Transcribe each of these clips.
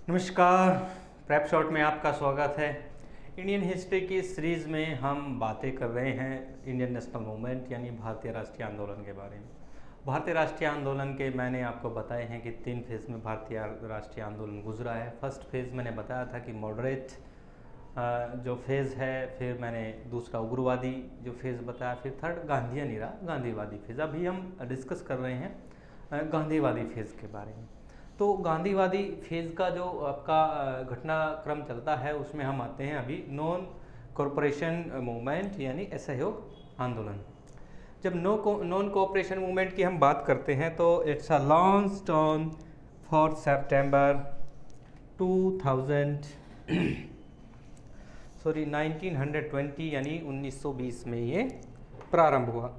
नमस्कार। Prep shot में आपका स्वागत है। इंडियन हिस्ट्री की सीरीज़ में हम बातें कर रहे हैं इंडियन नेशनल मूवमेंट यानी भारतीय राष्ट्रीय आंदोलन के बारे में। भारतीय राष्ट्रीय आंदोलन के मैंने आपको बताए हैं कि 3 फेज़ में भारतीय राष्ट्रीय आंदोलन गुजरा है। फर्स्ट फेज़ मैंने बताया था कि मॉडरेट जो फेज़ है, फिर मैंने दूसरा उग्रवादी जो फेज़ बताया, फिर थर्ड गांधीयन इरा गांधीवादी फेज़। अभी हम डिस्कस कर रहे हैं गांधीवादी फेज़ के बारे में। तो गांधीवादी फेज़ का जो आपका घटनाक्रम चलता है उसमें हम आते हैं अभी नॉन कॉरपोरेशन मूवमेंट यानी असहयोग आंदोलन। जब नॉन कोऑपरेशन मूवमेंट की हम बात करते हैं तो इट्स अ लॉन्च्ड ऑन 4 सितंबर 1920 यानी 1920 में ये प्रारंभ हुआ।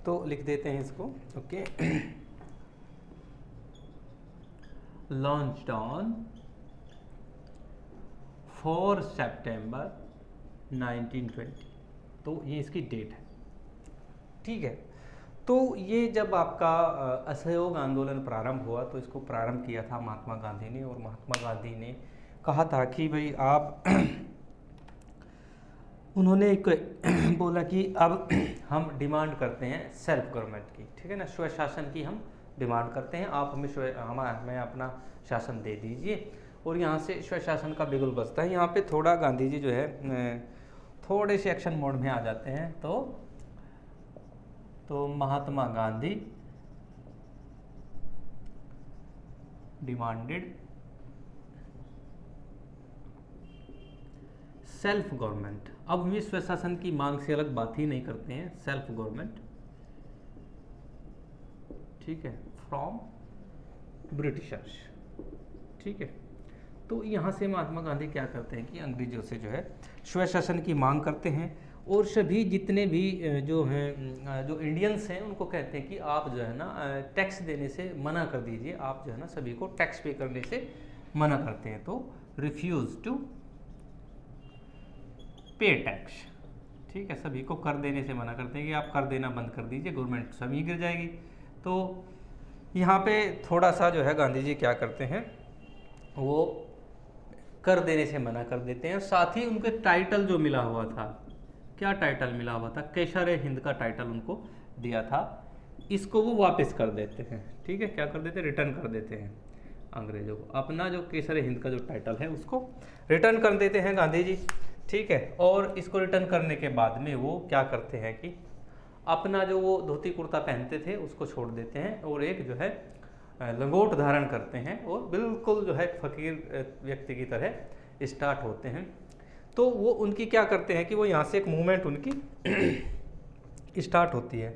तो लिख देते हैं इसको, ओके। लॉन्च्ड ऑन 4 सितंबर 1920, तो ये इसकी डेट है, ठीक है। तो ये जब आपका असहयोग आंदोलन प्रारंभ हुआ तो इसको प्रारंभ किया था महात्मा गांधी ने, और महात्मा गांधी ने कहा था कि भाई आप उन्होंने एक बोला कि अब हम डिमांड करते हैं सेल्फ गवर्नमेंट की, ठीक है ना, स्वशासन की हम डिमांड करते हैं। आप हमें अपना शासन दे दीजिए। और यहाँ से स्वशासन का बिगुल बजता है। यहाँ पे थोड़ा गांधी जी जो है थोड़े से एक्शन मोड में आ जाते हैं। तो Mahatma Gandhi demanded self government. अब हम विश्व शासन की मांग से अलग बात ही नहीं करते हैं, सेल्फ गवर्नमेंट, ठीक है, फ्रॉम ब्रिटिशर्स, ठीक है। तो यहाँ से महात्मा गांधी क्या करते हैं कि अंग्रेजों से जो है स्वशासन की मांग करते हैं, और सभी जितने भी जो हैं जो इंडियंस हैं उनको कहते हैं कि आप जो है ना टैक्स देने से मना कर दीजिए। आप जो है ना सभी को टैक्स पे करने से मना करते हैं। तो रिफ्यूज टू पे टैक्स, ठीक है, सभी को कर देने से मना करते हैं कि आप कर देना बंद कर दीजिए, गवर्नमेंट सभी गिर जाएगी। तो यहाँ पे थोड़ा सा जो है गांधी जी क्या करते हैं, वो कर देने से मना कर देते हैं। साथ ही उनके टाइटल जो मिला हुआ था, क्या टाइटल मिला हुआ था, केसर हिंद का टाइटल उनको दिया था, इसको वो वापस कर देते हैं, ठीक है। क्या कर देते हैं, रिटर्न कर देते हैं अंग्रेजों को। अपना जो केसर हिंद का जो टाइटल है उसको रिटर्न कर देते हैं गांधी जी, ठीक है। और इसको रिटर्न करने के बाद में वो क्या करते हैं कि अपना जो वो धोती कुर्ता पहनते थे उसको छोड़ देते हैं, और एक जो है लंगोट धारण करते हैं, और बिल्कुल जो है फकीर व्यक्ति की तरह स्टार्ट होते हैं। तो वो उनकी क्या करते हैं कि वो यहाँ से एक मूवमेंट उनकी स्टार्ट होती है।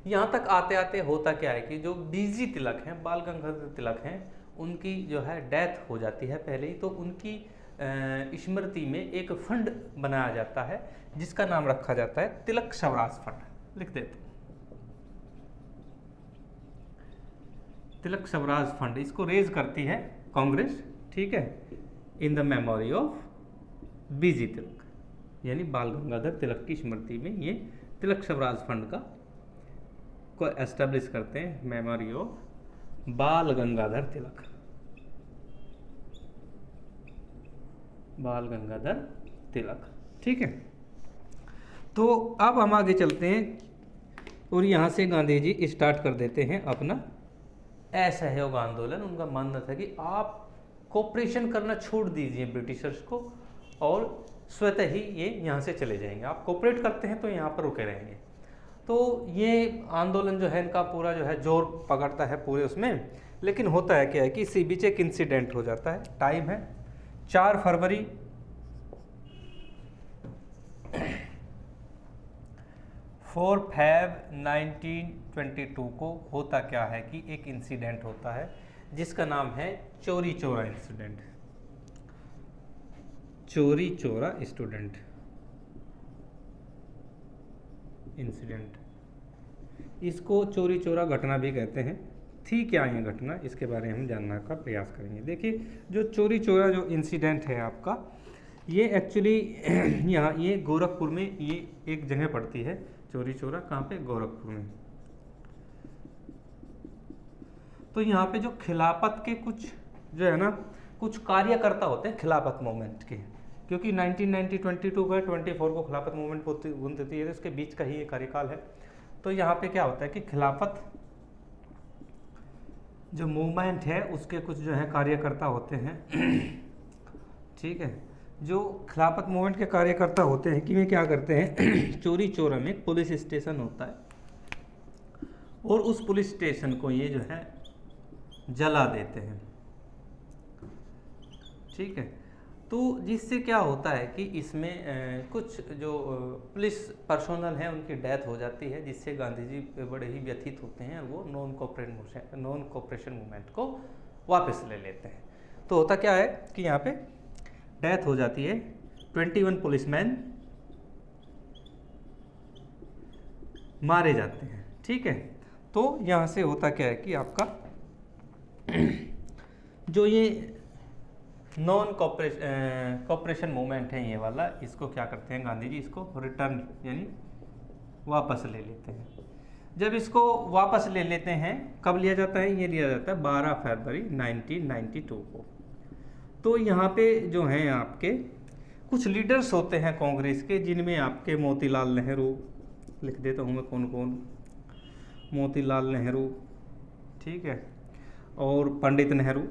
यहाँ तक आते आते होता क्या है कि जो बीजी तिलक हैं, बाल गंगाधर तिलक हैं, उनकी जो है डेथ हो जाती है पहले ही। तो उनकी स्मृति में एक फंड बनाया जाता है जिसका नाम रखा जाता है तिलक स्वराज फंड। लिख देते हैं तिलक स्वराज फंड। इसको रेज करती है कांग्रेस, ठीक है, इन द मेमोरी ऑफ बीजी तिलक, यानी बाल गंगाधर तिलक की स्मृति में ये तिलक स्वराज फंड को एस्टेब्लिश करते हैं, मेमोरी ऑफ बाल गंगाधर तिलक, बाल गंगाधर तिलक, ठीक है। तो अब हम आगे चलते हैं, और यहाँ से गांधी जी स्टार्ट कर देते हैं अपना असहयोग आंदोलन। उनका मानना था कि आप कोऑपरेशन करना छोड़ दीजिए ब्रिटिशर्स को, और स्वतः ही ये यहाँ से चले जाएंगे। आप कोऑपरेट करते हैं तो यहाँ पर रुके रहेंगे। तो ये आंदोलन जो है इनका पूरा जो है जोर पकड़ता है पूरे उसमें। लेकिन होता है क्या है कि इसी बीच एक इंसिडेंट हो जाता है। टाइम है 4 फरवरी 4 फरवरी 1922 को होता क्या है कि एक इंसिडेंट होता है जिसका नाम है चोरी चोरा इंसिडेंट, चोरी चोरा स्टूडेंट इंसिडेंट। इसको चोरी चोरा घटना भी कहते हैं। थी क्या ये घटना, इसके बारे में हम जानने का प्रयास करेंगे। देखिए, जो चोरी चोरा जो इंसिडेंट है आपका, ये एक्चुअली यहाँ ये गोरखपुर में ये एक जगह पड़ती है चोरी चोरा। कहाँ पे? गोरखपुर में। तो यहाँ पे जो खिलाफत के कुछ जो है ना कुछ कार्यकर्ता होते हैं खिलाफत मूवमेंट के, क्योंकि 1990 22 का 24 को खिलाफत मूवमेंट होती है, इसके बीच का ही ये कार्यकाल है। तो यहाँ पे क्या होता है कि खिलाफत जो मूवमेंट है उसके कुछ जो है कार्यकर्ता होते हैं ठीक है, जो खिलाफत मूवमेंट के कार्यकर्ता होते हैं कि वे क्या करते हैं चोरी चोरा में एक पुलिस स्टेशन होता है और उस पुलिस स्टेशन को ये जो है जला देते हैं, ठीक है। तो जिससे क्या होता है कि इसमें कुछ जो पुलिस पर्सोनल हैं उनकी डेथ हो जाती है, जिससे गांधी जी बड़े ही व्यथित होते हैं, वो नॉन कोऑपरेशन मूवमेंट को वापस ले लेते हैं। तो होता क्या है कि यहाँ पे डेथ हो जाती है, 21 पुलिसमैन मारे जाते हैं, ठीक है। तो यहाँ से होता क्या है कि आपका जो ये नॉन कोऑपरेशन मूवमेंट है ये वाला, इसको क्या करते हैं गांधी जी, इसको रिटर्न यानी वापस ले लेते हैं। जब इसको वापस ले लेते हैं, कब लिया जाता है, ये लिया जाता है 12 फरवरी 1992 को। तो यहाँ पे जो हैं आपके कुछ लीडर्स होते हैं कांग्रेस के, जिनमें आपके मोतीलाल नेहरू, लिख देता हूँ मैं कौन कौन, मोतीलाल नेहरू, ठीक है, और पंडित नेहरू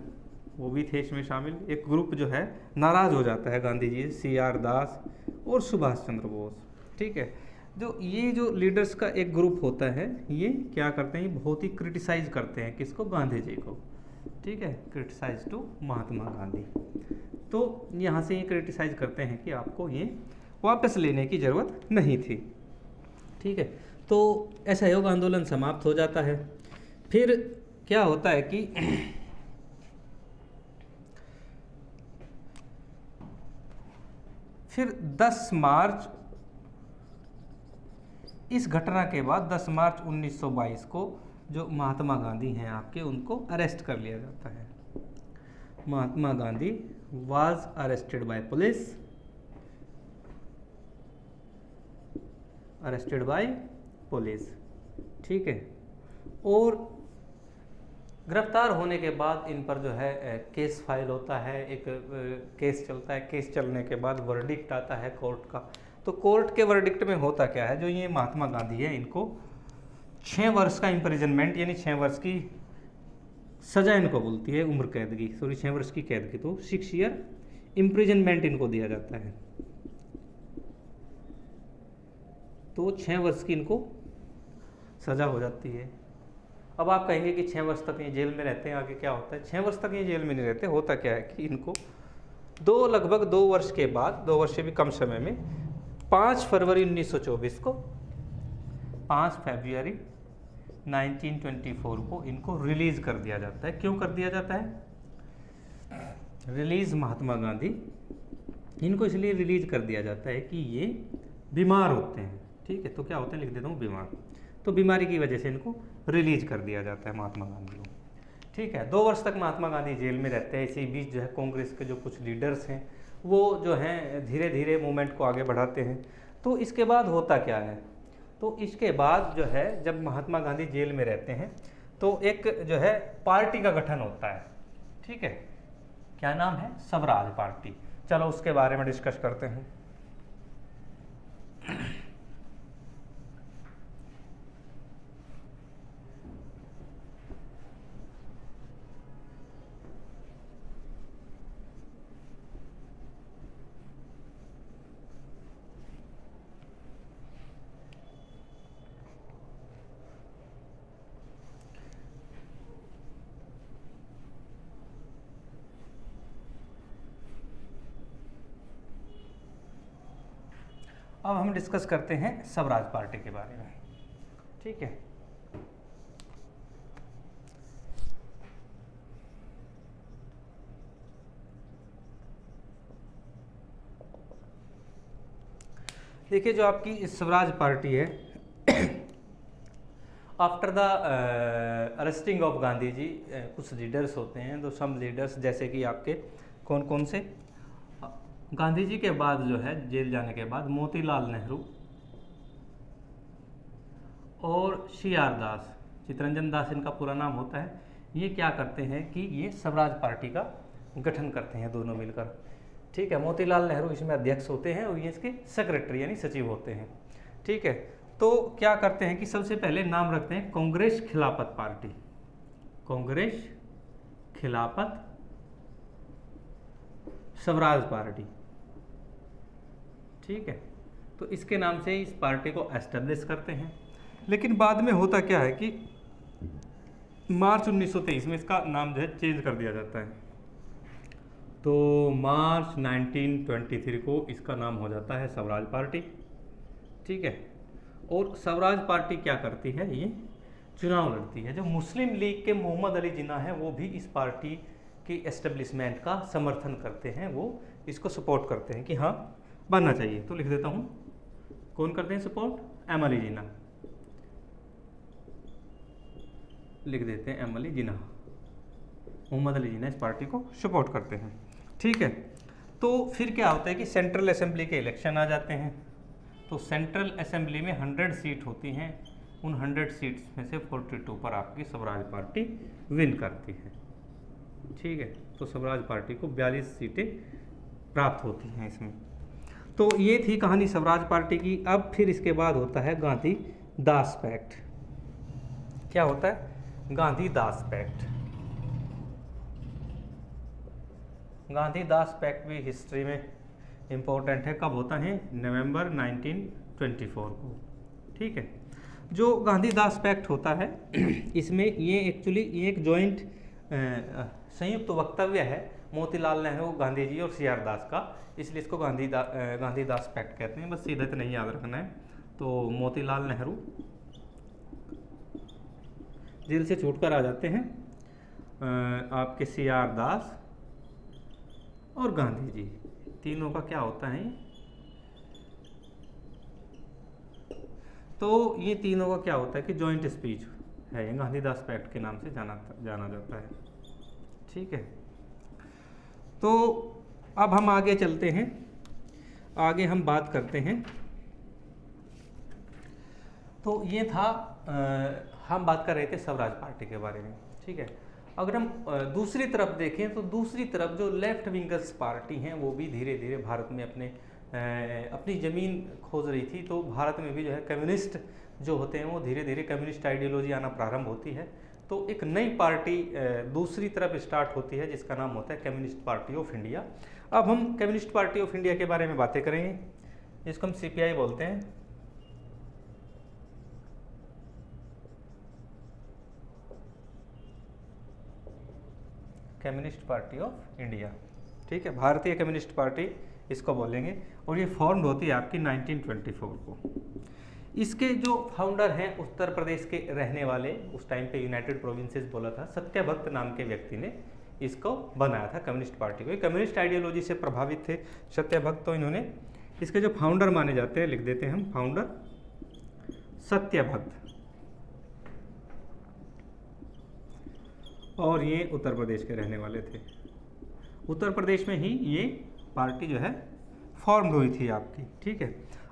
वो भी थे इसमें शामिल। एक ग्रुप जो है नाराज़ हो जाता है गांधी जी, CR दास और सुभाष चंद्र बोस, ठीक है। जो ये जो लीडर्स का एक ग्रुप होता है, ये क्या करते हैं, ये बहुत ही क्रिटिसाइज करते हैं किसको, गांधी जी को, ठीक है, क्रिटिसाइज टू महात्मा गांधी। तो यहाँ से ये क्रिटिसाइज करते हैं कि आपको ये वापस लेने की ज़रूरत नहीं थी, ठीक है। तो असहयोग आंदोलन समाप्त हो जाता है। फिर क्या होता है कि फिर 10 मार्च, इस घटना के बाद 10 मार्च 1922 को जो महात्मा गांधी हैं आपके, उनको अरेस्ट कर लिया जाता है। Mahatma Gandhi was arrested by police, arrested by police, ठीक है। और गिरफ्तार होने के बाद इन पर जो है केस फाइल होता है, एक केस चलता है, केस चलने के बाद वर्डिक्ट आता है कोर्ट का। तो कोर्ट के वर्डिक्ट में होता क्या है, जो ये महात्मा गांधी है इनको 6 वर्ष का इम्प्रिजनमेंट यानी 6 वर्ष की सजा इनको बोलती है, उम्र कैद की, सॉरी 6 वर्ष की कैद की, तो 6 ईयर इम्प्रिजनमेंट इनको दिया जाता है। तो 6 वर्ष की इनको सजा हो जाती है। अब आप कहेंगे कि 6 वर्ष तक ये जेल में रहते हैं, आगे क्या होता है। 6 वर्ष तक ये जेल में नहीं रहते, होता क्या है कि इनको लगभग 2 वर्ष के बाद, 2 वर्ष से भी कम समय में, 5 फरवरी 1924 को, 5 फरवरी 1924 को इनको रिलीज कर दिया जाता है। क्यों कर दिया जाता है रिलीज महात्मा गांधी, इनको इसलिए रिलीज कर दिया जाता है कि ये बीमार होते हैं, ठीक है। तो क्या होते हैं, लिख देता हूँ बीमार, तो बीमारी की वजह से इनको रिलीज कर दिया जाता है महात्मा गांधी को, ठीक है। 2 वर्ष तक महात्मा गांधी जेल में रहते हैं। इसी बीच जो है कांग्रेस के जो कुछ लीडर्स हैं वो जो हैं धीरे धीरे मूवमेंट को आगे बढ़ाते हैं। तो इसके बाद होता क्या है, तो इसके बाद जो है जब महात्मा गांधी जेल में रहते हैं तो एक जो है पार्टी का गठन होता है, ठीक है। क्या नाम है, स्वराज पार्टी। चलो उसके बारे में डिस्कस करते हैं। अब हम डिस्कस करते हैं स्वराज पार्टी के बारे में, ठीक है। देखिए जो आपकी स्वराज पार्टी है, after the arresting of Gandhi ji, कुछ लीडर्स होते हैं, तो सम लीडर्स जैसे कि आपके कौन कौन से, गांधी जी के बाद जो है जेल जाने के बाद मोतीलाल नेहरू और CR दास, चितरंजन दास इनका पूरा नाम होता है, ये क्या करते हैं कि ये स्वराज पार्टी का गठन करते हैं दोनों मिलकर। ठीक है, मोतीलाल नेहरू इसमें अध्यक्ष होते हैं और ये इसके सेक्रेटरी यानी सचिव होते हैं। ठीक है, तो क्या करते हैं कि सबसे पहले नाम रखते हैं कांग्रेस खिलाफत पार्टी, कांग्रेस खिलाफत स्वराज पार्टी। ठीक है, तो इसके नाम से इस पार्टी को एस्टेब्लिश करते हैं। लेकिन बाद में होता क्या है कि मार्च 1923 में इसका नाम जो है चेंज कर दिया जाता है। तो मार्च 1923 को इसका नाम हो जाता है स्वराज पार्टी। ठीक है, और स्वराज पार्टी क्या करती है, ये चुनाव लड़ती है। जो मुस्लिम लीग के मोहम्मद अली जिन्ना है वो भी इस पार्टी की एस्टेब्लिशमेंट का समर्थन करते हैं, वो इसको सपोर्ट करते हैं कि हाँ बनना चाहिए। तो लिख देता हूँ, कौन करते हैं सपोर्ट, एम अली जिन्ना, लिख देते हैं एम अली जिन्ना, मोहम्मद अली जिन्ना इस पार्टी को सपोर्ट करते हैं। ठीक है, तो फिर क्या होता है कि सेंट्रल असेंबली के इलेक्शन आ जाते हैं। तो सेंट्रल असेंबली में 100 सीट होती हैं, उन 100 सीट्स में से 42 पर आपकी स्वराज पार्टी विन करती है। ठीक है, तो स्वराज पार्टी को 42 सीटें प्राप्त होती हैं इसमें। तो ये थी कहानी स्वराज पार्टी की। अब फिर इसके बाद होता है गांधी दास पैक्ट। क्या होता है, गांधी दास पैक्ट। गांधी दास पैक्ट भी हिस्ट्री में इम्पोर्टेंट है। कब होता है, नवंबर 1924 को। ठीक है, जो गांधी दास पैक्ट होता है इसमें ये एक्चुअली एक जॉइंट संयुक्त वक्तव्य है मोतीलाल नेहरू, गांधी जी और CR दास का, इसलिए इसको गांधी दास पैक्ट कहते हैं। बस सीधा तो नहीं याद रखना है। तो मोतीलाल नेहरू जेल से छूटकर आ जाते हैं, आपके CR दास और गांधी जी, तीनों का क्या होता है, तो ये तीनों का क्या होता है कि जॉइंट स्पीच है, ये गांधी दास पैक्ट के नाम से जाना जाता है। ठीक है, तो अब हम आगे चलते हैं, आगे हम बात करते हैं। तो ये था हम बात कर रहे थे स्वराज पार्टी के बारे में। ठीक है, अगर हम दूसरी तरफ देखें तो दूसरी तरफ जो लेफ्ट विंगर्स पार्टी हैं वो भी धीरे धीरे भारत में अपनी ज़मीन खोज रही थी। तो भारत में भी जो है कम्युनिस्ट जो होते हैं वो धीरे धीरे कम्युनिस्ट आइडियोलॉजी आना प्रारंभ होती है। तो एक नई पार्टी दूसरी तरफ स्टार्ट होती है जिसका नाम होता है कम्युनिस्ट पार्टी ऑफ इंडिया। अब हम कम्युनिस्ट पार्टी ऑफ इंडिया के बारे में बातें करेंगे, जिसको हम CPI बोलते हैं। Communist party of India. ठीक है, भारतीय कम्युनिस्ट पार्टी इसको बोलेंगे, और ये फॉर्म होती है आपकी 1924 को। इसके जो फाउंडर हैं उत्तर प्रदेश के रहने वाले, उस टाइम पे यूनाइटेड प्रोविंसेस बोला था, सत्यभक्त नाम के व्यक्ति ने इसको बनाया था कम्युनिस्ट पार्टी को। ये कम्युनिस्ट आइडियोलॉजी से प्रभावित थे सत्यभक्त, तो इन्होंने इसके जो फाउंडर माने जाते हैं, लिख देते हैं हम फाउंडर सत्यभक्त, और ये उत्तर प्रदेश के रहने वाले थे। उत्तर प्रदेश में ही ये पार्टी जो है फॉर्म हुई थी आपकी। ठीक है,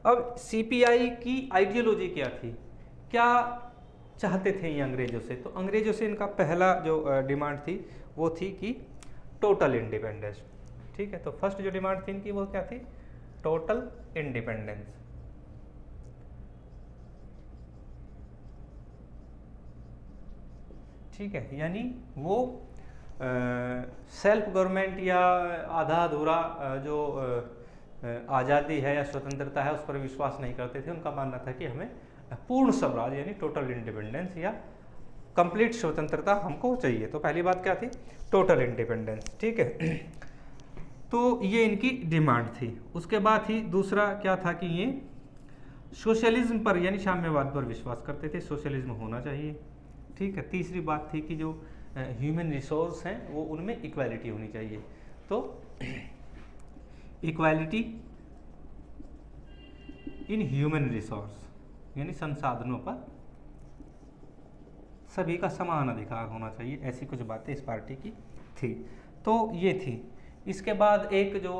अब CPI की आइडियोलॉजी क्या थी, क्या चाहते थे ये अंग्रेजों से, तो अंग्रेजों से इनका पहला जो डिमांड थी वो थी कि टोटल इंडिपेंडेंस। ठीक है, तो फर्स्ट जो डिमांड थी इनकी वो क्या थी, टोटल इंडिपेंडेंस। ठीक है, यानी वो सेल्फ गवर्नमेंट या आधा अधूरा जो आज़ादी है या स्वतंत्रता है उस पर विश्वास नहीं करते थे। उनका मानना था कि हमें पूर्ण स्वराज यानी टोटल इंडिपेंडेंस या कंप्लीट स्वतंत्रता हमको चाहिए। तो पहली बात क्या थी, टोटल इंडिपेंडेंस। ठीक है, तो ये इनकी डिमांड थी। उसके बाद ही दूसरा क्या था कि ये सोशलिज्म पर यानी साम्यवाद पर विश्वास करते थे, सोशलिज्म होना चाहिए। ठीक है, तीसरी बात थी कि जो ह्यूमन रिसोर्स हैं वो उनमें इक्वालिटी होनी चाहिए। तो इक्वालिटी इन ह्यूमन रिसोर्स यानी संसाधनों पर सभी का समान अधिकार होना चाहिए, ऐसी कुछ बातें इस पार्टी की थी। तो ये थी। इसके बाद एक जो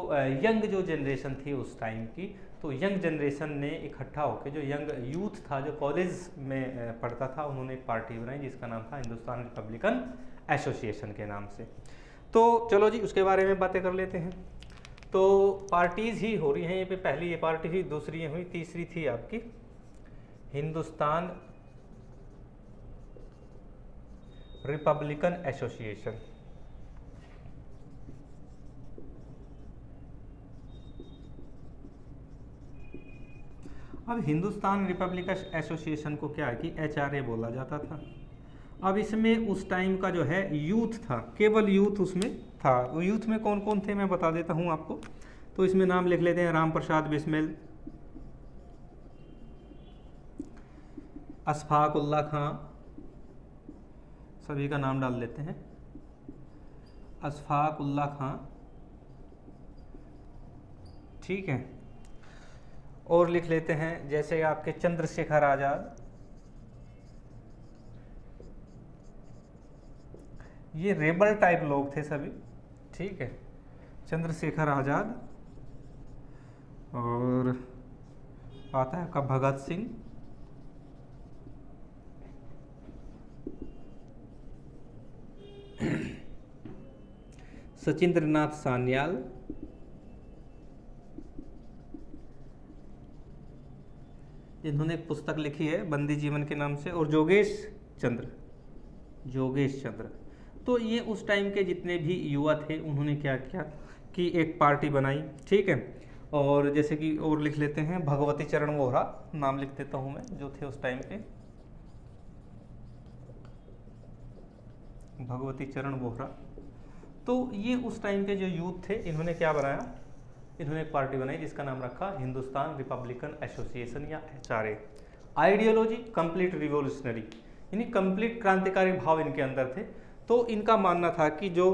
यंग जो जनरेशन थी उस टाइम की, तो यंग जनरेशन ने इकट्ठा होकर, जो यंग यूथ था जो कॉलेज में पढ़ता था, उन्होंने एक पार्टी बनाई जिसका नाम था हिंदुस्तान रिपब्लिकन एसोसिएशन के नाम से। तो चलो जी उसके बारे में बातें कर लेते हैं। तो पार्टीज़ ही हो रही हैं ये पे, पहली ये पार्टी थी, दूसरी ये हुई, तीसरी थी आपकी हिंदुस्तान रिपब्लिकन एसोसिएशन। अब हिंदुस्तान रिपब्लिकन एसोसिएशन को क्या है कि HRA बोला जाता था। अब इसमें उस टाइम का जो है यूथ था, केवल यूथ उसमें था। वो यूथ में कौन कौन थे मैं बता देता हूँ आपको। तो इसमें नाम लिख लेते हैं, राम प्रसाद बिस्मिल, अशफाक उल्लाह खां, सभी का नाम डाल लेते हैं, अशफाक उल्लाह खां, ठीक है। और लिख लेते हैं जैसे आपके चंद्रशेखर आज़ाद, ये रेबल टाइप लोग थे सभी, ठीक है, चंद्रशेखर आज़ाद। और आता है आपका भगत सिंह, सचिंद्रनाथ सान्याल, इन्होंने एक पुस्तक लिखी है बंदी जीवन के नाम से, और जोगेश चंद्र। तो ये उस टाइम के जितने भी युवा थे उन्होंने क्या किया कि एक पार्टी बनाई, ठीक है। और जैसे कि और लिख लेते हैं भगवती चरण वोहरा, नाम लिख देता हूँ मैं, जो थे उस टाइम पे, भगवती चरण वोहरा। तो ये उस टाइम के जो यूथ थे इन्होंने क्या बनाया, इन्होंने एक पार्टी बनाई जिसका नाम रखा हिंदुस्तान रिपब्लिकन एसोसिएशन या HRA। आइडियोलॉजी कंप्लीट रिवोल्यूशनरी, यानी कंप्लीट क्रांतिकारी भाव इनके अंदर थे। तो इनका मानना था कि जो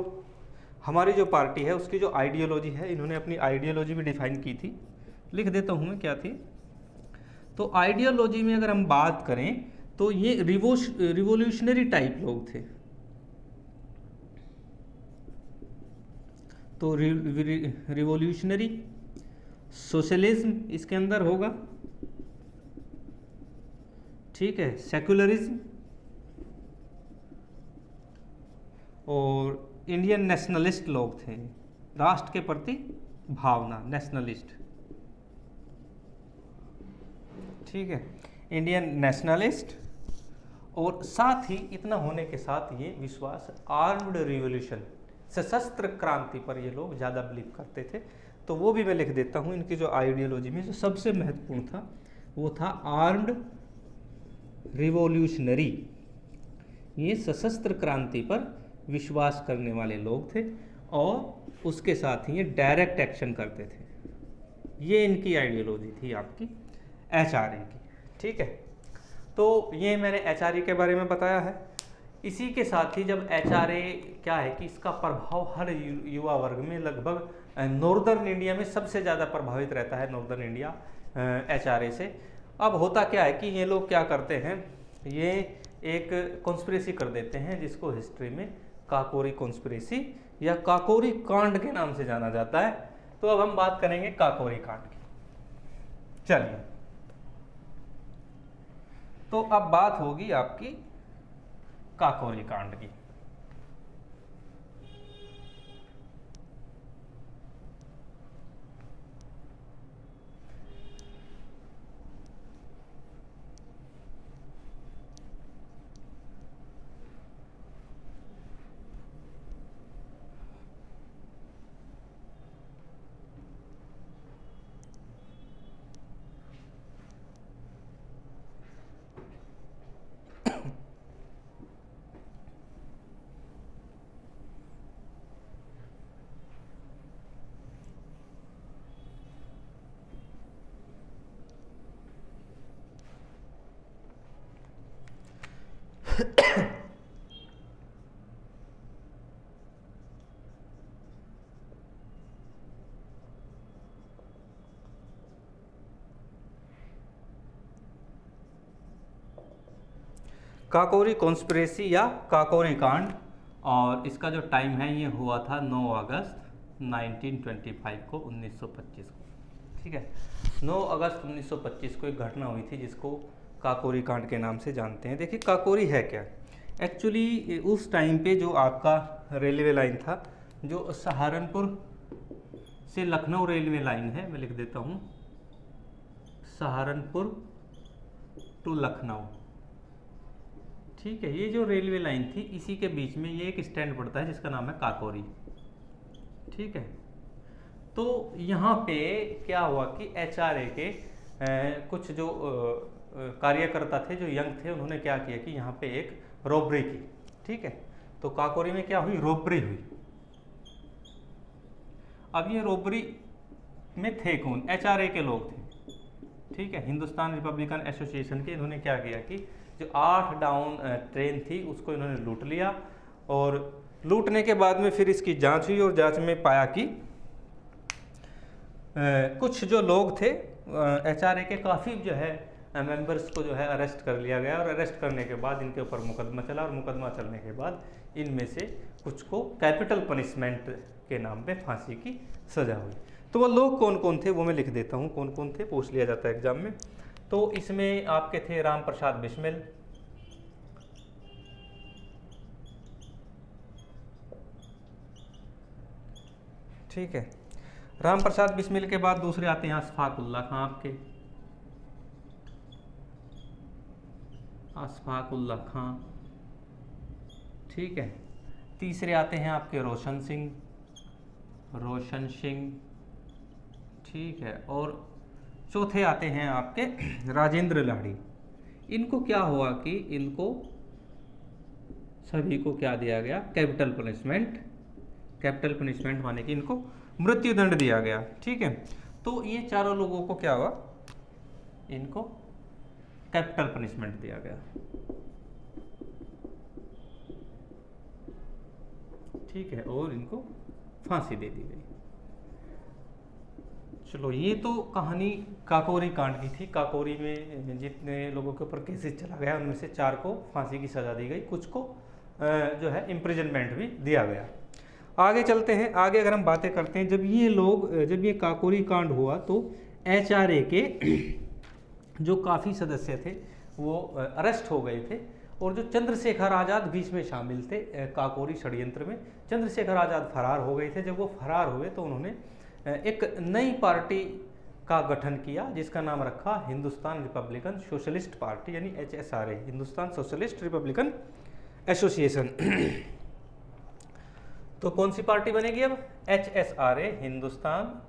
हमारी जो पार्टी है उसकी जो आइडियोलॉजी है, इन्होंने अपनी आइडियोलॉजी भी डिफाइन की थी, लिख देता हूँ मैं क्या थी। तो आइडियोलॉजी में अगर हम बात करें तो ये रिवोल्यूशनरी टाइप लोग थे। तो रिवोल्यूशनरी, सोशलिज्म इसके अंदर होगा, ठीक है, सेकुलरिज्म और इंडियन नेशनलिस्ट लोग थे, राष्ट्र के प्रति भावना, नेशनलिस्ट, ठीक है, इंडियन नेशनलिस्ट। और साथ ही इतना होने के साथ ये विश्वास आर्म्ड रिवोल्यूशन, सशस्त्र क्रांति पर ये लोग ज़्यादा बिलीव करते थे। तो वो भी मैं लिख देता हूँ, इनकी जो आइडियोलॉजी में जो सबसे महत्वपूर्ण था वो था आर्म्ड रिवोल्यूशनरी। ये सशस्त्र क्रांति पर विश्वास करने वाले लोग थे और उसके साथ ही ये डायरेक्ट एक्शन करते थे। ये इनकी आइडियोलॉजी थी आपकी HRA की, ठीक है। तो ये मैंने HRA के बारे में बताया है। इसी के साथ ही जब HRA क्या है कि इसका प्रभाव हर युवा वर्ग में, लगभग नॉर्दर्न इंडिया में सबसे ज़्यादा प्रभावित रहता है, नॉर्दर्न इंडिया HRA से। अब होता क्या है कि ये लोग क्या करते हैं, ये एक कॉन्स्पिरेसी कर देते हैं जिसको हिस्ट्री में काकोरी कॉन्स्पिरेसी या काकोरी कांड के नाम से जाना जाता है। तो अब हम बात करेंगे काकोरी कांड की। चलिए, तो अब बात होगी आपकी काकोरी कांड की। काकोरी कॉन्स्पिरेसी या काकोरी कांड, और इसका जो टाइम है ये हुआ था 9 अगस्त 1925 को, 1925 को, ठीक है। 9 अगस्त 1925 को एक घटना हुई थी जिसको काकोरी कांड के नाम से जानते हैं। देखिए काकोरी है क्या, एक्चुअली उस टाइम पे जो आपका रेलवे लाइन था, जो सहारनपुर से लखनऊ रेलवे लाइन है, मैं लिख देता हूँ सहारनपुर टू लखनऊ, ठीक है। ये जो रेलवे लाइन थी इसी के बीच में ये एक स्टैंड पड़ता है जिसका नाम है काकोरी, ठीक है। तो यहाँ पे क्या हुआ कि एचआरए के कुछ जो कार्यकर्ता थे, जो यंग थे, उन्होंने क्या किया कि यहाँ पे एक रॉबरी की, ठीक है। तो काकोरी में क्या हुई, रॉबरी हुई। अब ये रॉबरी में थे कौन, एचआरए के लोग थे, ठीक है, हिंदुस्तान रिपब्लिकन एसोसिएशन के। इन्होंने क्या किया कि जो 8 डाउन ट्रेन थी उसको इन्होंने लूट लिया, और लूटने के बाद में फिर इसकी जांच हुई, और जांच में पाया कि कुछ जो लोग थे एचआरए के, काफ़ी जो है मेंबर्स को जो है अरेस्ट कर लिया गया, और अरेस्ट करने के बाद इनके ऊपर मुकदमा चला, और मुकदमा चलने के बाद इनमें से कुछ को कैपिटल पनिशमेंट के नाम पे फांसी की सज़ा हुई। तो वो लोग कौन कौन थे वो मैं लिख देता हूँ, कौन कौन थे, पूछ लिया जाता है एग्जाम में। तो इसमें आपके थे राम प्रसाद बिस्मिल, ठीक है। राम प्रसाद बिस्मिल के बाद दूसरे आते हैं अशफाक उल्ला खां, आपके अशफाक उल्ला खां, ठीक है। तीसरे आते हैं आपके रोशन सिंह, ठीक है। और चौथे आते हैं आपके राजेंद्र लाड़ी। इनको क्या हुआ कि इनको सभी को क्या दिया गया, कैपिटल पनिशमेंट माने कि इनको मृत्युदंड दिया गया, ठीक है। तो ये चारों लोगों को क्या हुआ, इनको कैपिटल पनिशमेंट दिया गया, ठीक है, और इनको फांसी दे दी गई। चलो, ये तो कहानी काकोरी कांड की थी। काकोरी में जितने लोगों के ऊपर केसेस चला गया उनमें से 4 को फांसी की सज़ा दी गई, कुछ को जो है इम्प्रिजनमेंट भी दिया गया। आगे चलते हैं। आगे अगर हम बातें करते हैं, जब ये काकोरी कांड हुआ तो एचआरए के जो काफ़ी सदस्य थे वो अरेस्ट हो गए थे, और जो चंद्रशेखर आज़ाद बीच में शामिल थे काकोरी षड्यंत्र में। चंद्रशेखर आज़ाद फरार हो गए थे। जब वो फरार हुए तो उन्होंने एक नई पार्टी का गठन किया जिसका नाम रखा हिंदुस्तान रिपब्लिकन सोशलिस्ट पार्टी, यानी HSRA, Hindustan socialist Republican association. तो कौन सी पार्टी बनेगी अब, HSRA, Hindustan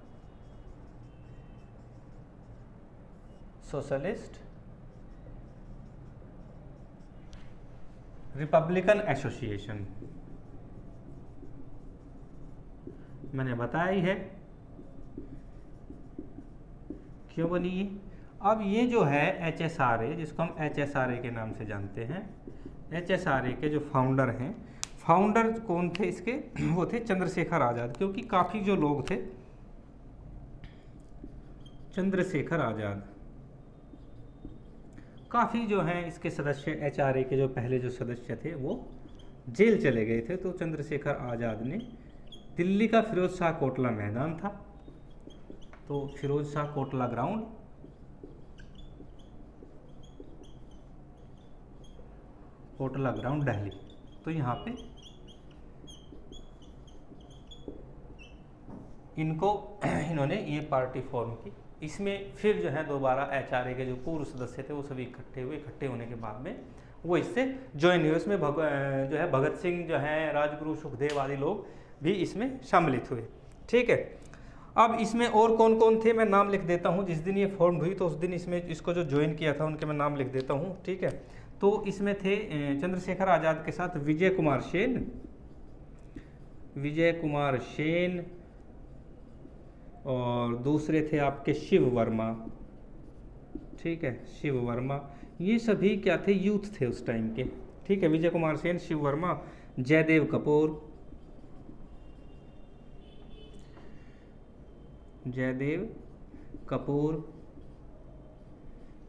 socialist Republican association. मैंने बताया ही है क्यों बनी ये। अब ये जो है HSRA, जिसको हम HSRA के नाम से जानते हैं, HSRA के जो फाउंडर हैं, फाउंडर कौन थे इसके, वो थे चंद्रशेखर आज़ाद, क्योंकि काफ़ी जो लोग थे, चंद्रशेखर आज़ाद काफ़ी जो हैं इसके सदस्य, HRA के जो पहले जो सदस्य थे वो जेल चले गए थे। तो चंद्रशेखर आज़ाद ने दिल्ली का फिरोज शाह कोटला मैदान था, तो फिरोज शाह कोटला ग्राउंड, कोटला ग्राउंड दिल्ली, तो यहाँ पे इन्होंने ये पार्टी फॉर्म की। इसमें फिर जो है दोबारा HRA के जो पूर्व सदस्य थे वो सभी इकट्ठे होने के बाद में वो इससे ज्वाइन हुए। इसमें जो है भगत सिंह जो है, राजगुरु, सुखदेव आदि लोग भी इसमें शामिलित हुए, ठीक है। अब इसमें और कौन कौन थे मैं नाम लिख देता हूँ। जिस दिन ये फॉर्म हुई तो उस दिन इसको जो ज्वाइन किया था उनके मैं नाम लिख देता हूँ, ठीक है। तो इसमें थे चंद्रशेखर आज़ाद के साथ विजय कुमार सेन, और दूसरे थे आपके शिव वर्मा, ठीक है, शिव वर्मा। ये सभी क्या थे, यूथ थे उस टाइम के, ठीक है। विजय कुमार सेन, शिव वर्मा, जयदेव कपूर,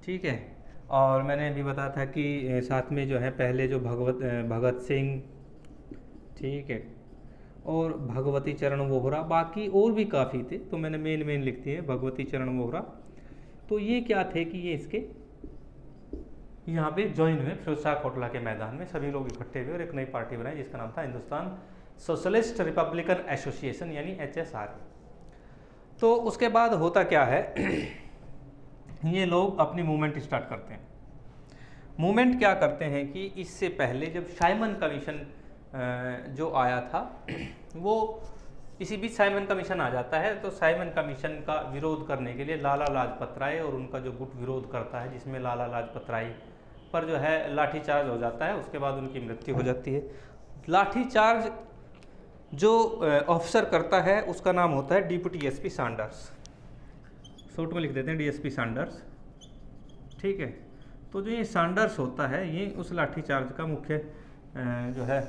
ठीक है। और मैंने अभी बताया था कि साथ में जो है पहले जो भगत सिंह, ठीक है, और भगवती चरण वोहरा, बाकी और भी काफ़ी थे, तो मैंने मेन लिख दिए भगवती चरण वोहरा। तो ये क्या थे कि ये इसके यहाँ पे ज्वाइन हुए फिरोज शाह कोटला के मैदान में, सभी लोग इकट्ठे हुए और एक नई पार्टी बनाई जिसका नाम था हिंदुस्तान सोशलिस्ट रिपब्लिकन एसोसिएशन यानी HSRA। तो उसके बाद होता क्या है ये लोग अपनी मूवमेंट स्टार्ट करते हैं। मूवमेंट क्या करते हैं कि इससे पहले जब साइमन कमीशन जो आया था वो इसी बीच साइमन कमीशन आ जाता है, तो साइमन कमीशन का विरोध करने के लिए लाला लाजपत राय और उनका जो गुट विरोध करता है, जिसमें लाला लाजपत राय पर जो है लाठीचार्ज हो जाता है, उसके बाद उनकी मृत्यु हो जाती है। लाठीचार्ज जो ऑफिसर करता है उसका नाम होता है डिप्टी एसपी सैंडर्स, शॉर्ट में लिख देते हैं DSP सैंडर्स, ठीक है। तो जो ये सैंडर्स होता है ये उस लाठीचार्ज का मुख्य जो है,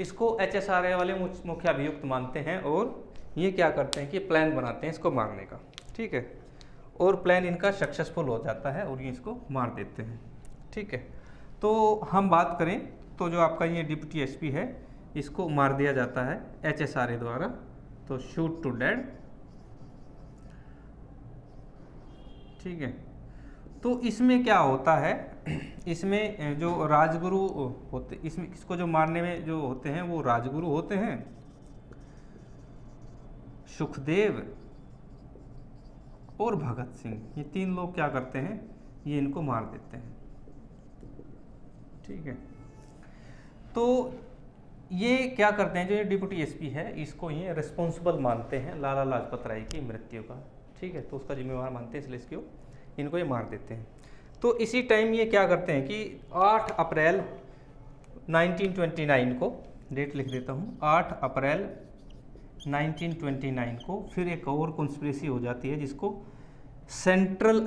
इसको HSRA वाले मुख्य अभियुक्त मानते हैं और ये क्या करते हैं कि प्लान बनाते हैं इसको मारने का, ठीक है। और प्लान इनका सक्सेसफुल हो जाता है और ये इसको मार देते हैं, ठीक है। तो हम बात करें तो जो आपका ये डिप्टी एसपी है इसको मार दिया जाता है HSRA द्वारा, तो शूट टू डेड, ठीक है। तो इसमें क्या होता है, इसमें जो राजगुरु होते, इसमें इसको जो मारने में जो होते हैं वो राजगुरु होते हैं, सुखदेव और भगत सिंह, ये तीन लोग क्या करते हैं, ये इनको मार देते हैं, ठीक है। तो ये क्या करते हैं, जो ये डिप्टी एसपी है इसको ये रिस्पॉन्सिबल मानते हैं लाला लाजपत राय की मृत्यु का, ठीक है। तो उसका जिम्मेवार मानते हैं, इसलिए इसको इनको ये मार देते हैं। तो इसी टाइम ये क्या करते हैं कि 8 अप्रैल 1929 को, डेट लिख देता हूँ, 8 अप्रैल 1929 को फिर एक और कॉन्स्पिरेसी हो जाती है जिसको सेंट्रल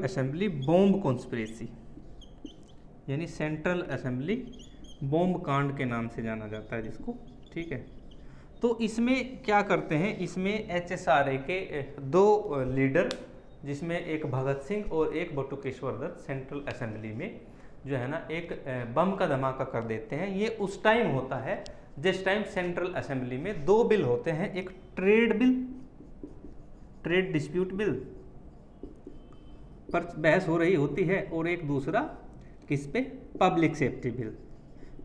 असेंबली बॉम्ब कॉन्स्पिरेसी, यानी सेंट्रल असेंबली बॉम्ब कांड के नाम से जाना जाता है जिसको, ठीक है। तो इसमें क्या करते हैं, इसमें HSRA के 2 लीडर, जिसमें एक भगत सिंह और एक बटुकेश्वर दत्त, सेंट्रल असेंबली में जो है ना एक बम का धमाका कर देते हैं। ये उस टाइम होता है जिस टाइम सेंट्रल असेंबली में 2 बिल होते हैं, एक trade bill, trade dispute bill पर बहस हो रही होती है, और एक दूसरा किस पे, पब्लिक सेफ्टी बिल।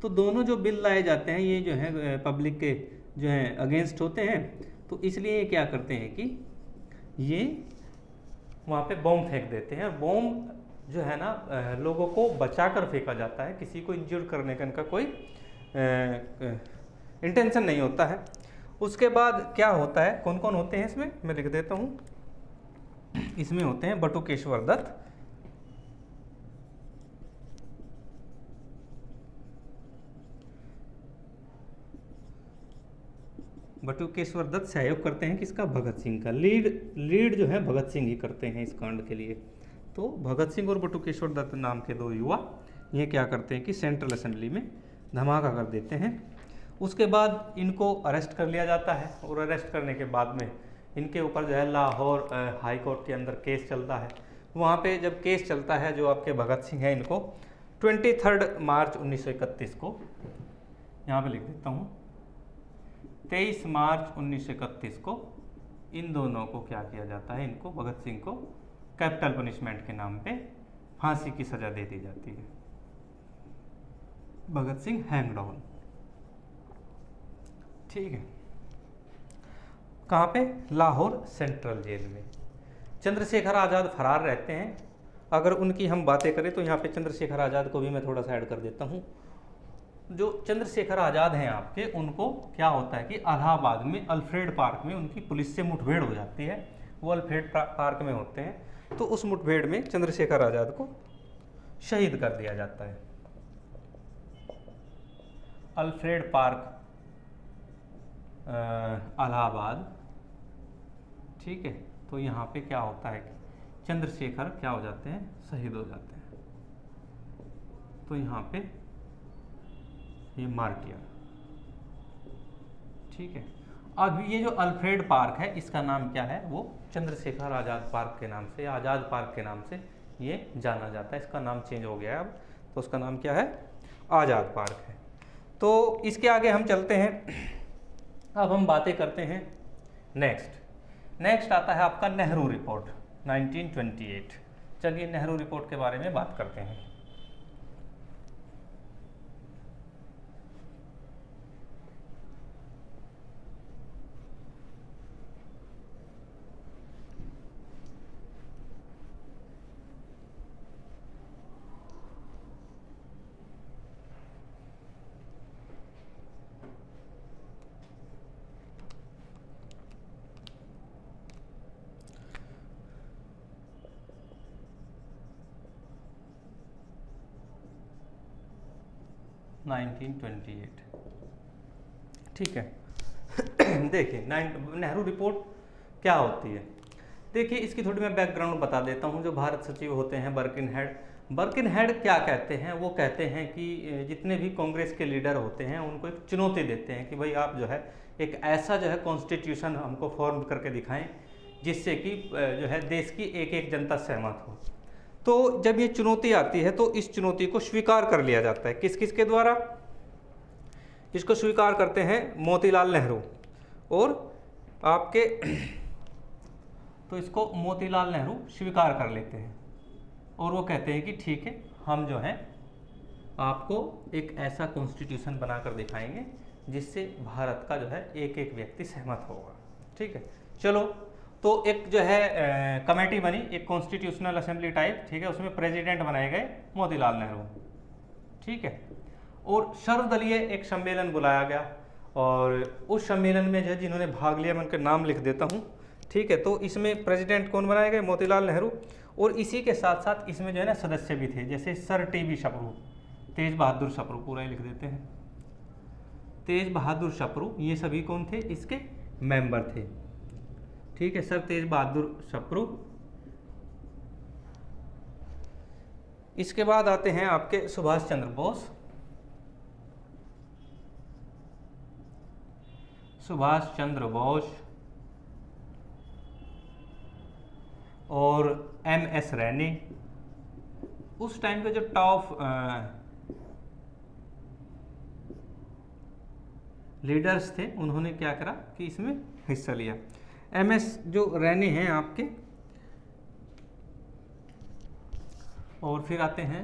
तो दोनों जो बिल लाए जाते हैं ये जो है पब्लिक के जो है अगेंस्ट होते हैं, तो इसलिए ये क्या करते हैं कि ये वहाँ पे बॉम्ब फेंक देते हैं। बॉम्ब जो है ना लोगों को बचाकर फेंका जाता है, किसी को इंजर्ड करने का इनका कोई इंटेंशन नहीं होता है। उसके बाद क्या होता है, कौन कौन होते हैं इसमें मैं लिख देता हूँ। इसमें होते हैं बटुकेश्वर दत्त, बटुकेश्वर दत्त सहयोग करते हैं किसका, भगत सिंह का। लीड जो है भगत सिंह ही करते हैं इस कांड के लिए। तो भगत सिंह और बटुकेश्वर दत्त नाम के 2 युवा ये क्या करते हैं कि सेंट्रल असेंबली में धमाका कर देते हैं। उसके बाद इनको अरेस्ट कर लिया जाता है, और अरेस्ट करने के बाद में इनके ऊपर जो है लाहौर हाई कोर्ट के अंदर केस चलता है। वहाँ पे जब केस चलता है, जो आपके भगत सिंह हैं इनको 23 मार्च 1931 को, यहाँ पे लिख देता हूँ, 23 मार्च 1931 को इन दोनों को क्या किया जाता है, इनको भगत सिंह को कैपिटल पनिशमेंट के नाम पे फांसी की सजा दे दी जाती है। भगत सिंह हैंग डाउन, ठीक है। कहाँ पे, लाहौर सेंट्रल जेल में। चंद्रशेखर आज़ाद फरार रहते हैं। अगर उनकी हम बातें करें तो यहाँ पे चंद्रशेखर आज़ाद को भी मैं थोड़ा सा ऐड कर देता हूँ। जो चंद्रशेखर आज़ाद हैं आपके, उनको क्या होता है कि इलाहाबाद में अल्फ्रेड पार्क में उनकी पुलिस से मुठभेड़ हो जाती है। वो अल्फ्रेड पार्क में होते हैं, तो उस मुठभेड़ में चंद्रशेखर आज़ाद को शहीद कर दिया जाता है। अल्फ्रेड पार्क इलाहाबाद, ठीक है। तो यहाँ पे क्या होता है कि चंद्रशेखर क्या हो जाते हैं, शहीद हो जाते हैं। तो यहाँ पे ये मार्टियर, ठीक है। अब ये जो अल्फ्रेड पार्क है इसका नाम क्या है, वो चंद्रशेखर आज़ाद पार्क के नाम से, आज़ाद पार्क के नाम से ये जाना जाता है। इसका नाम चेंज हो गया है अब, तो उसका नाम क्या है, आज़ाद पार्क है। तो इसके आगे हम चलते हैं। अब हम बातें करते हैं नेक्स्ट आता है आपका नेहरू रिपोर्ट 1928। चलिए नेहरू रिपोर्ट के बारे में बात करते हैं। ठीक है। देखिए नेहरू रिपोर्ट क्या होती है। देखिए इसकी थोड़ी मैं बैकग्राउंड बता देता हूँ। जो भारत सचिव होते हैं बर्किनहेड क्या कहते हैं, वो कहते हैं कि जितने भी कांग्रेस के लीडर होते हैं उनको एक चुनौती देते हैं कि भाई आप जो है एक ऐसा जो है कॉन्स्टिट्यूशन हमको फॉर्म करके दिखाएं जिससे कि जो है देश की एक एक जनता सहमत हो। तो जब ये चुनौती आती है तो इस चुनौती को स्वीकार कर लिया जाता है। किस किस के द्वारा इसको स्वीकार करते हैं? मोतीलाल नेहरू और आपके तो इसको मोतीलाल नेहरू स्वीकार कर लेते हैं और वो कहते हैं कि ठीक है, हम जो है आपको एक ऐसा कॉन्स्टिट्यूशन बनाकर दिखाएंगे जिससे भारत का जो है एक एक व्यक्ति सहमत होगा। ठीक है, चलो तो एक जो है कमेटी बनी, एक कॉन्स्टिट्यूशनल असेंबली टाइप। ठीक है, उसमें प्रेसिडेंट बनाए गए मोतीलाल नेहरू। ठीक है, और सर्वदलीय एक सम्मेलन बुलाया गया और उस सम्मेलन में जो है जिन्होंने भाग लिया मैं उनके नाम लिख देता हूँ। ठीक है, तो इसमें प्रेसिडेंट कौन बनाए गए? मोतीलाल नेहरू। और इसी के साथ साथ इसमें जो है ना सदस्य भी थे, जैसे सर टी.बी. सप्रू, तेज बहादुर सप्रू, पूरा ही लिख देते हैं, तेज बहादुर सप्रू, ये सभी कौन थे? इसके मेंबर थे। ठीक है, सर तेज बहादुर सप्रू। इसके बाद आते हैं आपके सुभाष चंद्र बोस, और M.S. रैनी। उस टाइम के जो टॉप लीडर्स थे उन्होंने क्या करा कि इसमें हिस्सा लिया। M.S. जो रैनी हैं आपके, और फिर आते हैं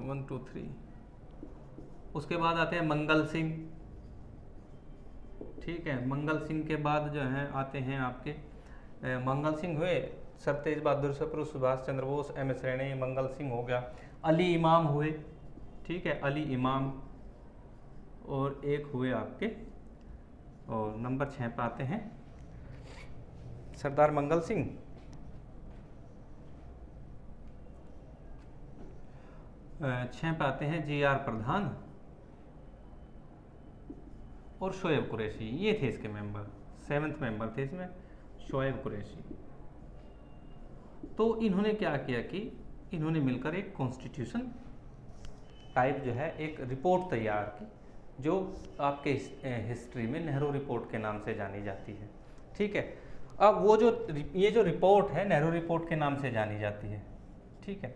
1 2 3, उसके बाद आते हैं मंगल सिंह। ठीक है, मंगल सिंह के बाद जो है आते हैं आपके मंगल सिंह हुए, सर तेज बहादुर सप्रू, सुभाष चंद्र बोस, M.S. रैनी, मंगल सिंह हो गया, अली इमाम हुए। ठीक है, अली इमाम, और एक हुए आपके, और नंबर 6 पे आते हैं सरदार मंगल सिंह, छः पे आते हैं G.R. प्रधान और शोएब कुरैशी। ये थे इसके मेंबर, 7th मेंबर थे इसमें शोएब कुरैशी। तो इन्होंने क्या किया कि इन्होंने मिलकर एक कॉन्स्टिट्यूशन टाइप जो है एक रिपोर्ट तैयार की, जो आपके हिस्ट्री में नेहरू रिपोर्ट के नाम से जानी जाती है। ठीक है, अब वो जो ये जो रिपोर्ट है नेहरू रिपोर्ट के नाम से जानी जाती है। ठीक है,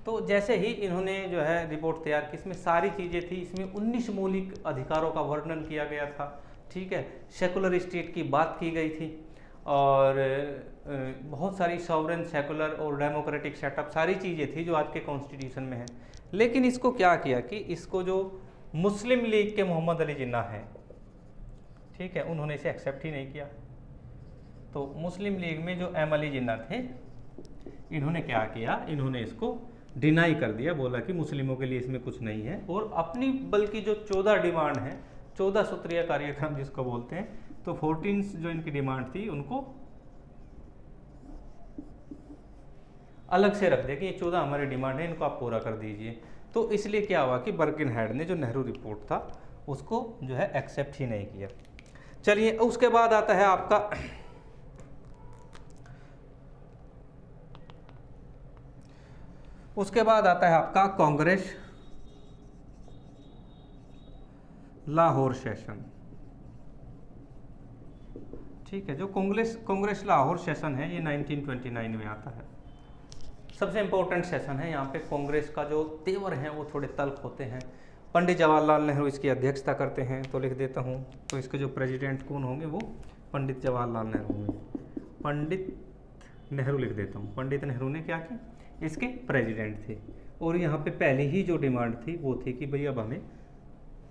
तो जैसे ही इन्होंने जो है रिपोर्ट तैयार की, इसमें सारी चीज़ें थी, इसमें 19 मौलिक अधिकारों का वर्णन किया गया था। ठीक है, सेकुलर स्टेट की बात की गई थी और बहुत सारी सॉवरेन, सेकुलर और डेमोक्रेटिक सेटअप सारी चीज़ें थी जो आज के कॉन्स्टिट्यूशन में है। लेकिन इसको क्या किया कि इसको जो मुस्लिम लीग के मोहम्मद अली जिन्ना हैं, ठीक है, उन्होंने इसे एक्सेप्ट ही नहीं किया। तो मुस्लिम लीग में जो M अली जिन्ना थे, इन्होंने क्या किया, इन्होंने इसको डिनाई कर दिया, बोला कि मुस्लिमों के लिए इसमें कुछ नहीं है, और अपनी बल्कि जो 14 डिमांड है, 14 सूत्रीय कार्यक्रम जिसको बोलते हैं, तो 14 जो इनकी डिमांड थी उनको अलग से रख दिया कि ये 14 हमारी डिमांड है, इनको आप पूरा कर दीजिए। तो इसलिए क्या हुआ कि बर्किनहेड ने जो नेहरू रिपोर्ट था उसको जो है एक्सेप्ट ही नहीं किया। चलिए, उसके बाद आता है आपका कांग्रेस लाहौर सेशन। ठीक है, जो कांग्रेस लाहौर सेशन है ये 1929 में आता है। सबसे इम्पोर्टेंट सेशन है। यहाँ पे कांग्रेस का जो तेवर हैं वो थोड़े तल्ख होते हैं। पंडित जवाहरलाल नेहरू इसकी अध्यक्षता करते हैं, तो लिख देता हूँ। तो इसके जो प्रेसिडेंट कौन होंगे, वो पंडित जवाहरलाल नेहरू में, पंडित नेहरू लिख देता हूँ। पंडित नेहरू ने क्या किया, इसके प्रेसिडेंट थे। और यहाँ पे पहले ही जो डिमांड थी वो थी कि भाई अब हमें,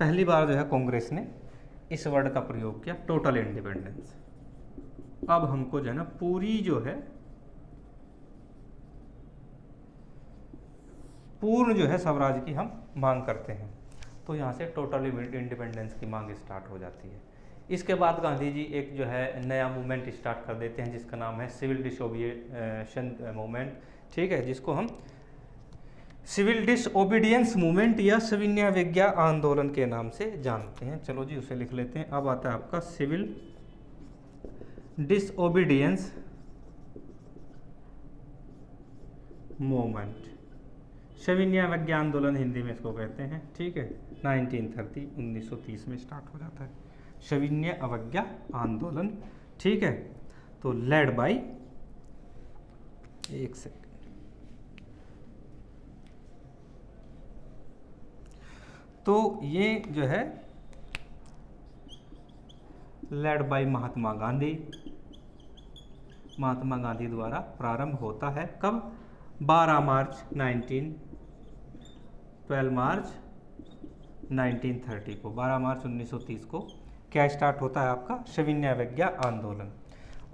पहली बार जो है कांग्रेस ने इस वर्ड का प्रयोग किया, टोटल इंडिपेंडेंस। अब हमको जो है ना पूरी जो है पूर्ण जो है स्वराज की हम मांग करते हैं। तो यहाँ से टोटल इंडिपेंडेंस की मांग स्टार्ट हो जाती है। इसके बाद गांधी जी एक जो है नया मूवमेंट स्टार्ट कर देते हैं जिसका नाम है सिविल डिसोबिडियंस मूवमेंट, ठीक है, जिसको हम सिविल डिसओबीडियंस मूवमेंट या सविनय आंदोलन के नाम से जानते हैं। चलो जी उसे लिख लेते हैं। अब आता है आपका सिविल डिसओबीडियंस मूवमेंट, सविनय आंदोलन हिंदी में इसको कहते हैं, ठीक है। 1930 में स्टार्ट हो जाता है सविनय अवज्ञा आंदोलन, ठीक है। तो लेड बाय, एक सेकंड, तो ये जो है लेड बाय महात्मा गांधी द्वारा प्रारंभ होता है। कब? 12 मार्च 1930 को, 12 मार्च 1930 को क्या स्टार्ट होता है आपका सविनय अवज्ञा आंदोलन।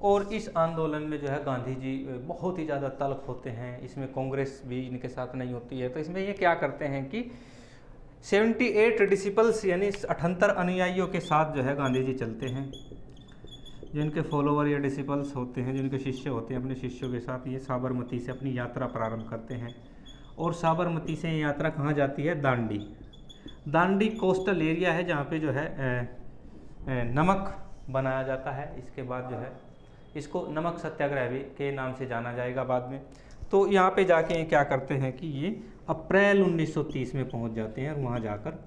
और इस आंदोलन में जो है गांधी जी बहुत ही ज़्यादा तल्ख होते हैं। इसमें कांग्रेस भी इनके साथ नहीं होती है। तो इसमें ये क्या करते हैं कि 78 डिसिपल्स यानी 78 अनुयायियों के साथ जो है गांधी जी चलते हैं। जिनके फॉलोवर या डिसिपल्स होते हैं, जिनके शिष्य होते हैं, अपने शिष्यों के साथ ये साबरमती से अपनी यात्रा प्रारंभ करते हैं। और साबरमती से ये यात्रा कहाँ जाती है? दांडी। दांडी कोस्टल एरिया है जहाँ पे जो है नमक बनाया जाता है। इसके बाद जो है इसको नमक सत्याग्रह भी के नाम से जाना जाएगा बाद में। तो यहाँ पे जाके ये क्या करते हैं कि ये अप्रैल 1930 में पहुँच जाते हैं और वहाँ जाकर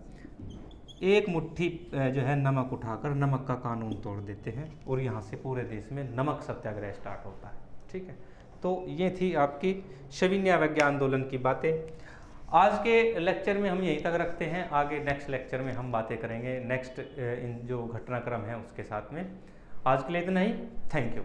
एक मुट्ठी जो है नमक उठाकर नमक का कानून तोड़ देते हैं और यहाँ से पूरे देश में नमक सत्याग्रह स्टार्ट होता है, ठीक है। तो ये थी आपकी सविनय अवज्ञा आंदोलन की बातें। आज के लेक्चर में हम यहीं तक रखते हैं। आगे नेक्स्ट लेक्चर में हम बातें करेंगे नेक्स्ट इन जो घटनाक्रम है उसके साथ में। आज के लिए इतना ही। Thank you.